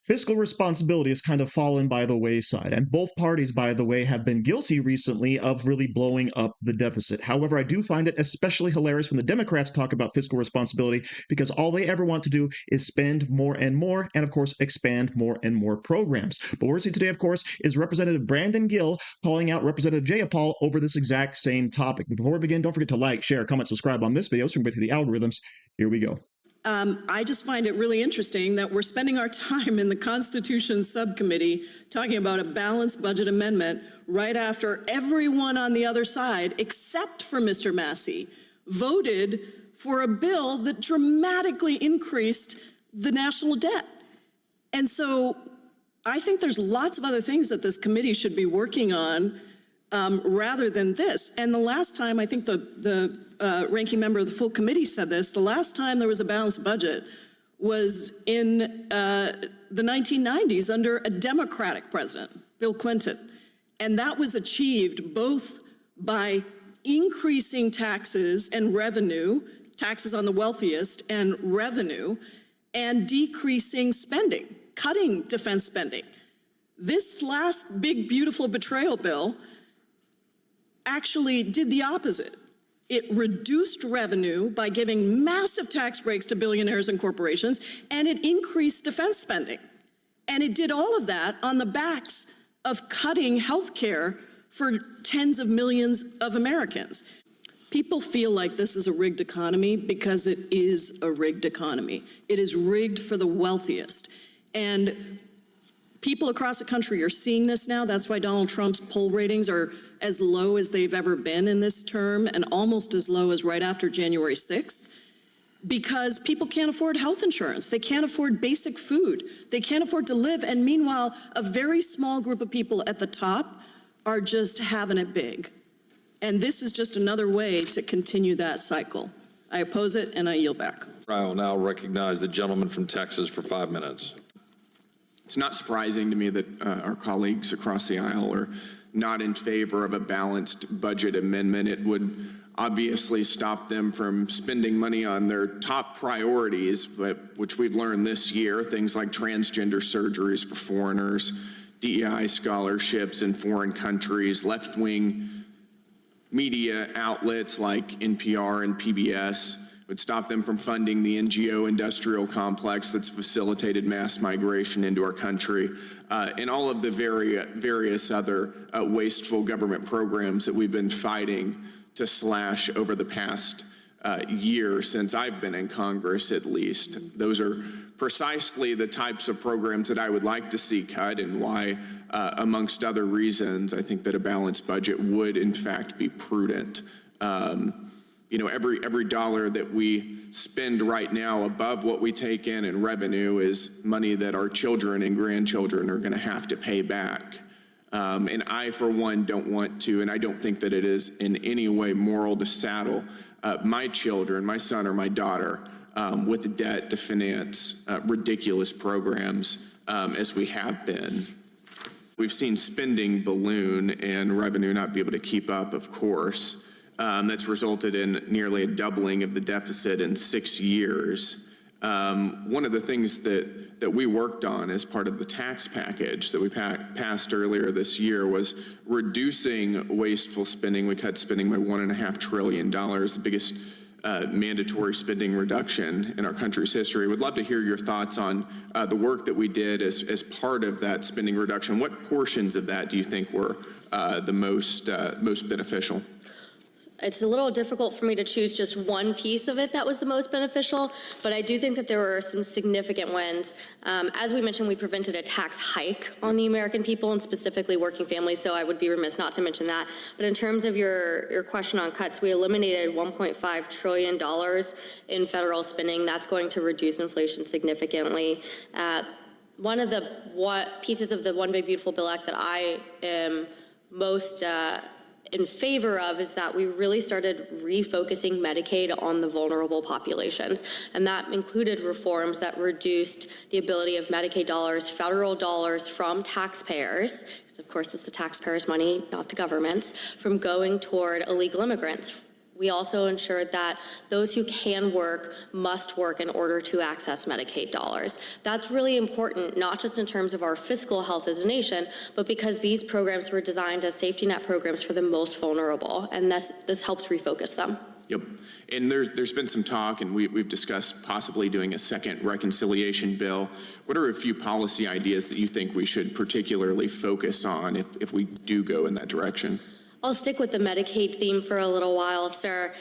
fiscal responsibility has kind of fallen by the wayside, and both parties, by the way, have been guilty recently of really blowing up the deficit. However, I do find it especially hilarious when the Democrats talk about fiscal responsibility, because all they ever want to do is spend more and more, and of course, expand more and more programs. But what we're seeing today, of course, is Representative Brandon Gill calling out Representative Jayapal over this exact same topic. Before we begin, don't forget to like, share, comment, subscribe on this video so we can get through the algorithms. Here we go. I just find it really interesting that we're spending our time in the Constitution Subcommittee talking about a balanced budget amendment right after everyone on the other side, except for Mr. Massey, voted for a bill that dramatically increased the national debt. And so I think there's lots of other things that this committee should be working on rather than this. And the last time, I think the ranking member of the full committee said this, the last time there was a balanced budget was in the 1990s under a Democratic president, Bill Clinton. And that was achieved both by increasing taxes and revenue, taxes on the wealthiest and revenue, and decreasing spending, cutting defense spending. This last big, beautiful betrayal bill actually did the opposite. It reduced revenue by giving massive tax breaks to billionaires and corporations, and it increased defense spending. And it did all of that on the backs of cutting health care for tens of millions of Americans. People feel like this is a rigged economy because it is a rigged economy. It is rigged for the wealthiest. And people across the country are seeing this now. That's why Donald Trump's poll ratings are as low as they've ever been in this term and almost as low as right after January 6th, because people can't afford health insurance. They can't afford basic food. They can't afford to live. And meanwhile, a very small group of people at the top are just having it big. And this is just another way to continue that cycle. I oppose it and I yield back. I will now recognize the gentleman from Texas for 5 minutes. It's not surprising to me that our colleagues across the aisle are not in favor of a balanced budget amendment. It would obviously stop them from spending money on their top priorities, which we've learned this year, things like transgender surgeries for foreigners, DEI scholarships in foreign countries, left-wing media outlets like NPR and PBS. Would stop them from funding the NGO industrial complex that's facilitated mass migration into our country, and all of the various other wasteful government programs that we've been fighting to slash over the past year since I've been in Congress, at least. Those are precisely the types of programs that I would like to see cut, and why, amongst other reasons, I think that a balanced budget would in fact be prudent. You know, every dollar that we spend right now above what we take in revenue is money that our children and grandchildren are going to have to pay back. And I, for one, don't want to, and I don't think that it is in any way moral to saddle my children, my son or my daughter, with debt to finance ridiculous programs as we have been. We've seen spending balloon and revenue not be able to keep up, of course. That's resulted in nearly a doubling of the deficit in 6 years. One of the things that we worked on as part of the tax package that we passed earlier this year was reducing wasteful spending. We cut spending by $1.5 trillion, the biggest mandatory spending reduction in our country's history. Would love to hear your thoughts on the work that we did as part of that spending reduction. What portions of that do you think were the most beneficial? It's a little difficult for me to choose just one piece of it that was the most beneficial, but I do think that there were some significant wins. As we mentioned, we prevented a tax hike on the American people and specifically working families, so I would be remiss not to mention that. But in terms of your question on cuts, we eliminated $1.5 trillion in federal spending. That's going to reduce inflation significantly. One of the pieces of the One Big Beautiful Bill Act that I am most in favor of is that we really started refocusing Medicaid on the vulnerable populations. And that included reforms that reduced the ability of Medicaid dollars, federal dollars from taxpayers, because of course it's the taxpayers' money, not the government's, from going toward illegal immigrants. We also ensured that those who can work must work in order to access Medicaid dollars. That's really important, not just in terms of our fiscal health as a nation, but because these programs were designed as safety net programs for the most vulnerable, and this helps refocus them. Yep. And there's been some talk, and we've discussed possibly doing a second reconciliation bill. What are a few policy ideas that you think we should particularly focus on if we do go in that direction? I'll stick with the Medicaid theme for a little while, sir.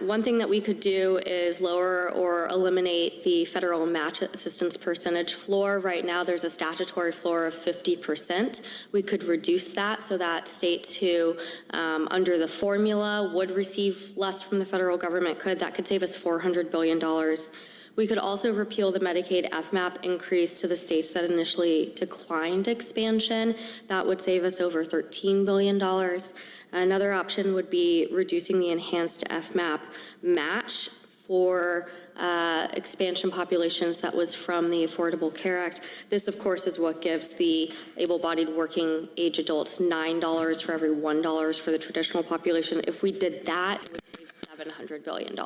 One thing that we could do is lower or eliminate the federal match assistance percentage floor. Right now, there's a statutory floor of 50%. We could reduce that so that states who, under the formula, would receive less from the federal government that could save us $400 billion. We could also repeal the Medicaid FMAP increase to the states that initially declined expansion. That would save us over $13 billion. Another option would be reducing the enhanced FMAP match for expansion populations that was from the Affordable Care Act. This, of course, is what gives the able-bodied working age adults $9 for every $1 for the traditional population. If we did that, it would save $700 billion.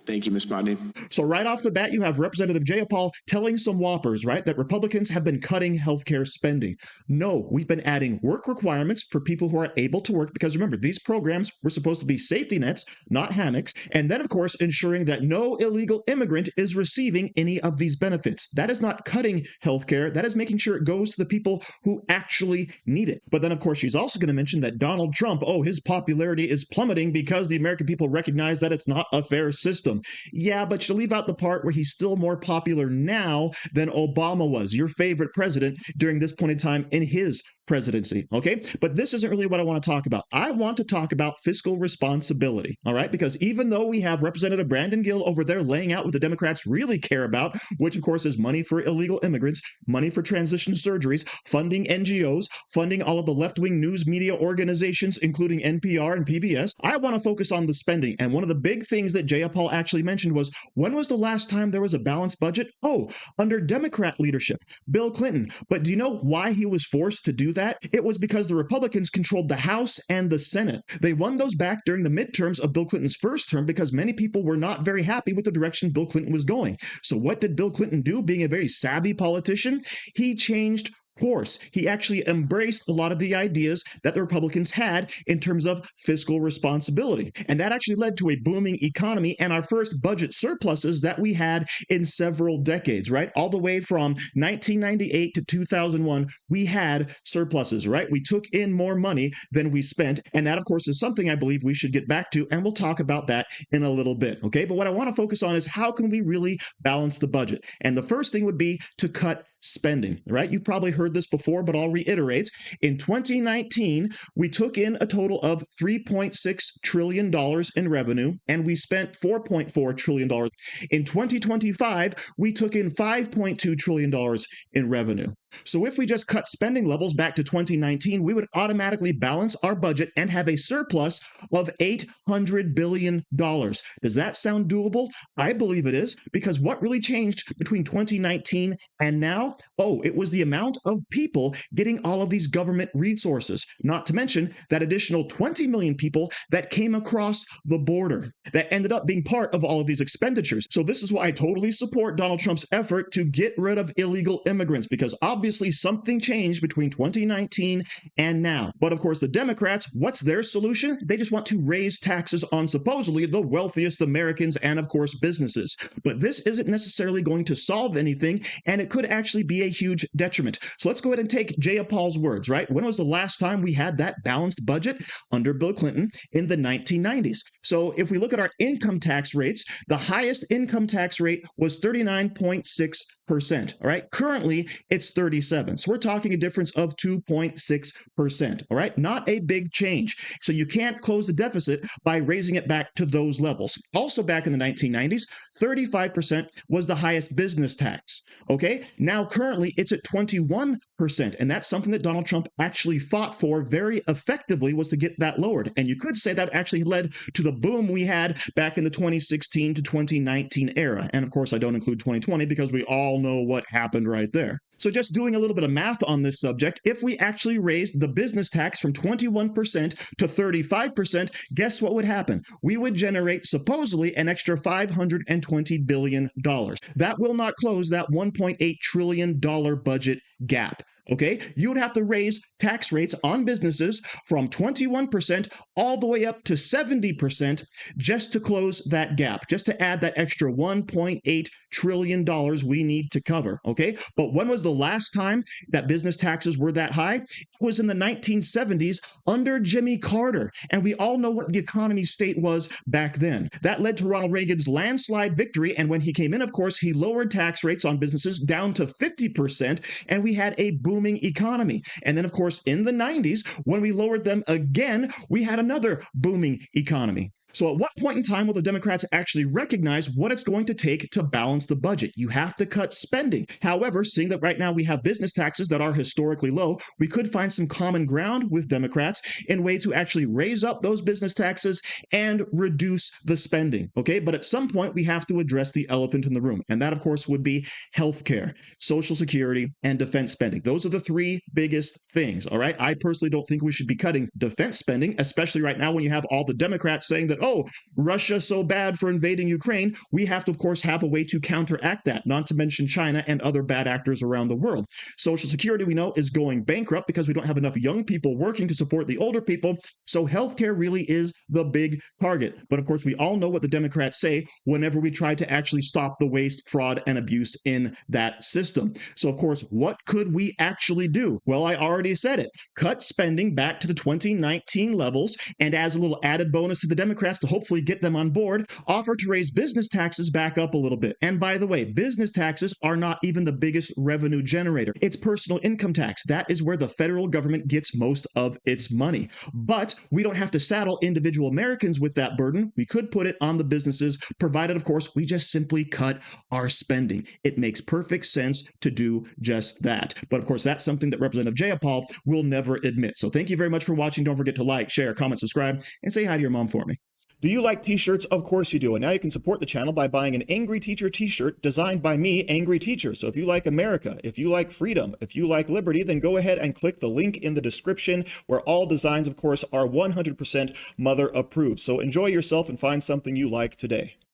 Thank you, Ms. Bodney. So right off the bat, you have Representative Jayapal telling some whoppers, right, that Republicans have been cutting healthcare spending. No, we've been adding work requirements for people who are able to work, because remember, these programs were supposed to be safety nets, not hammocks. And then, of course, ensuring that no illegal immigrant is receiving any of these benefits. That is not cutting healthcare. That is making sure it goes to the people who actually need it. But then, of course, she's also going to mention that Donald Trump, his popularity is plummeting because the American people recognize that it's not a fair system. Yeah, but you leave out the part where he's still more popular now than Obama was, your favorite president, during this point in time in his presidency, okay? But this isn't really what I want to talk about. I want to talk about fiscal responsibility, all right? Because even though we have Representative Brandon Gill over there laying out what the Democrats really care about, which of course is money for illegal immigrants, money for transition surgeries, funding NGOs, funding all of the left-wing news media organizations, including NPR and PBS, I want to focus on the spending. And one of the big things that Jayapal actually mentioned was, when was the last time there was a balanced budget? Under Democrat leadership, Bill Clinton. But do you know why he was forced to do that? It was because the Republicans controlled the House and the Senate. They won those back during the midterms of Bill Clinton's first term because many people were not very happy with the direction Bill Clinton was going. So what did Bill Clinton do, being a very savvy politician? He changed course. He actually embraced a lot of the ideas that the Republicans had in terms of fiscal responsibility. And that actually led to a booming economy and our first budget surpluses that we had in several decades, right? All the way from 1998 to 2001, we had surpluses, right? We took in more money than we spent. And that, of course, is something I believe we should get back to. And we'll talk about that in a little bit, okay? But what I want to focus on is how can we really balance the budget? And the first thing would be to cut spending, right? You've probably heard this before, but I'll reiterate. In 2019, we took in a total of $3.6 trillion in revenue, and we spent $4.4 trillion. In 2025, we took in $5.2 trillion in revenue. So if we just cut spending levels back to 2019, we would automatically balance our budget and have a surplus of $800 billion. Does that sound doable? I believe it is, because what really changed between 2019 and now? It was the amount of people getting all of these government resources, not to mention that additional 20 million people that came across the border that ended up being part of all of these expenditures. So this is why I totally support Donald Trump's effort to get rid of illegal immigrants, because obviously something changed between 2019 and now. But of course, the Democrats, what's their solution? They just want to raise taxes on supposedly the wealthiest Americans and of course businesses. But this isn't necessarily going to solve anything, and it could actually be a huge detriment. So let's go ahead and take Jayapal's words, right? When was the last time we had that balanced budget? Under Bill Clinton in the 1990s. So if we look at our income tax rates, the highest income tax rate was 39.6%. All right. Currently, it's 37. So we're talking a difference of 2.6%. All right. Not a big change. So you can't close the deficit by raising it back to those levels. Also back in the 1990s, 35% was the highest business tax. Okay. Now currently it's at 21%. And that's something that Donald Trump actually fought for very effectively, was to get that lowered. And you could say that actually led to the boom we had back in the 2016 to 2019 era. And of course, I don't include 2020 because we all know what happened right there. So just doing a little bit of math on this subject. If we actually raised the business tax from 21% to 35%, guess what would happen? We would generate supposedly an extra $520 billion. That will not close that $1.8 trillion budget gap. Okay, you would have to raise tax rates on businesses from 21% all the way up to 70% just to close that gap, just to add that extra $1.8 trillion we need to cover. Okay, but when was the last time that business taxes were that high? It was in the 1970s under Jimmy Carter. And we all know what the economy state was back then. That led to Ronald Reagan's landslide victory. And when he came in, of course, he lowered tax rates on businesses down to 50%. And we had a booming economy. And then, of course, in the 90s, when we lowered them again, we had another booming economy. So at what point in time will the Democrats actually recognize what it's going to take to balance the budget? You have to cut spending. However, seeing that right now we have business taxes that are historically low, we could find some common ground with Democrats in way to actually raise up those business taxes and reduce the spending. Okay, but at some point we have to address the elephant in the room. And that, of course, would be healthcare, Social Security, and defense spending. Those are the three biggest things. All right. I personally don't think we should be cutting defense spending, especially right now when you have all the Democrats saying that, oh, Russia's so bad for invading Ukraine. We have to, of course, have a way to counteract that, not to mention China and other bad actors around the world. Social Security, we know, is going bankrupt because we don't have enough young people working to support the older people. So healthcare really is the big target. But of course, we all know what the Democrats say whenever we try to actually stop the waste, fraud, and abuse in that system. So, of course, what could we actually do? Well, I already said it. Cut spending back to the 2019 levels, and as a little added bonus to the Democrats to hopefully get them on board, offer to raise business taxes back up a little bit. And by the way, business taxes are not even the biggest revenue generator. It's personal income tax. That is where the federal government gets most of its money. But we don't have to saddle individual Americans with that burden. We could put it on the businesses, provided, of course, we just simply cut our spending. It makes perfect sense to do just that. But of course, that's something that Representative Jayapal will never admit. So thank you very much for watching. Don't forget to like, share, comment, subscribe, and say hi to your mom for me. Do you like t-shirts? Of course you do. And now you can support the channel by buying an Angry Teacher t-shirt designed by me, Angry Teacher. So if you like America, if you like freedom, if you like liberty, then go ahead and click the link in the description where all designs, of course, are 100% mother approved. So enjoy yourself and find something you like today.